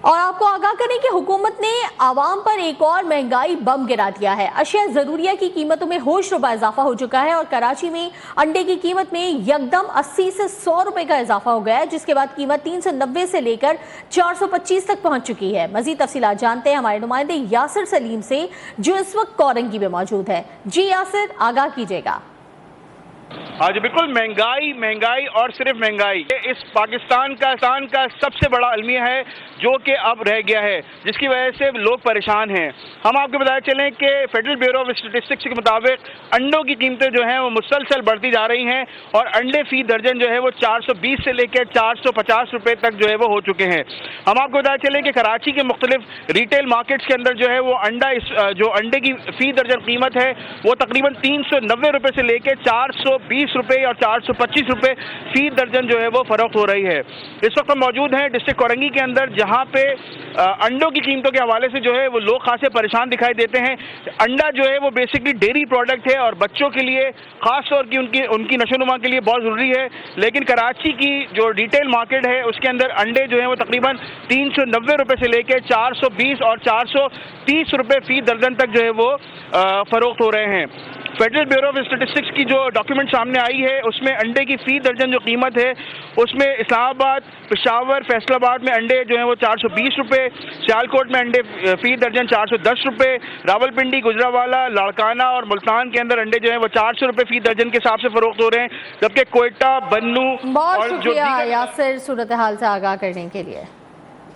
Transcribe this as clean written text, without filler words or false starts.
और आपको आगाह करें कि हुकूमत ने आवाम पर एक और महंगाई बम गिरा दिया है। अशिया जरूरिया की कीमतों में होश रुपा इजाफा हो चुका है और कराची में अंडे की कीमत में यकदम 80 से 100 रुपए का इजाफा हो गया है, जिसके बाद कीमत 390 से लेकर 425 तक पहुंच चुकी है। मजीद तफसीलात जानते हैं हमारे नुमाइंदे यासिर सलीम से, जो इस वक्त कोरंगी में मौजूद है। जी यासिर, आगाह कीजिएगा। हाँ जी बिल्कुल, महंगाई और सिर्फ महंगाई इस पाकिस्तान का सबसे बड़ा अलमिया है जो कि अब रह गया है, जिसकी वजह से लोग परेशान हैं। हम आपको बताते चलें कि फेडरल ब्यूरो ऑफ स्टैटिस्टिक्स के मुताबिक अंडों की कीमतें जो हैं वो मुसलसल बढ़ती जा रही हैं और अंडे फी दर्जन जो है वो 420 से लेकर 450 रुपए तक जो है वो हो चुके हैं। हम आपको बताते चलें कि कराची के मुख्तलिफ रिटेल मार्केट्स के अंदर जो है वो जो अंडे की फी दर्जन कीमत है वो तकरीबन 390 रुपए से लेकर 420 रुपए और 425 रुपए फी दर्जन जो है वो फरोख्त हो रही है। इस वक्त हम मौजूद हैं डिस्ट्रिक्ट कोरंगी के अंदर, जहां पे अंडों की कीमतों के हवाले से जो है वो लोग खासे परेशान दिखाई देते हैं। अंडा जो है वो बेसिकली डेयरी प्रोडक्ट है और बच्चों के लिए खास तौर की उनकी नशोनुमा के लिए बहुत ज़रूरी है, लेकिन कराची की जो रिटेल मार्केट है उसके अंदर अंडे जो है वो तकरीबन 390 रुपए से लेकर 420 और 430 रुपए फी दर्जन तक जो है वो फरोख्त हो रहे हैं। फेडरल ब्यूरो ऑफ स्टैटिस्टिक्स की जो डॉक्यूमेंट सामने आई है उसमें अंडे की फी दर्जन जो कीमत है उसमें इस्लामाबाद, पेशावर, फैसलाबाद में अंडे जो हैं वो 420 रुपये, सियालकोट में अंडे फी दर्जन 410 रुपये, रावलपिंडी, गुजरावाला, लाड़काना और मुल्तान के अंदर अंडे जो हैं वो 400 रुपये फी दर्जन के हिसाब से फरोख्त हो रहे हैं, जबकि कोयटा, बन्नू बहुत शुक्रिया यासिर सूरत हाल से आगाह करने के लिए।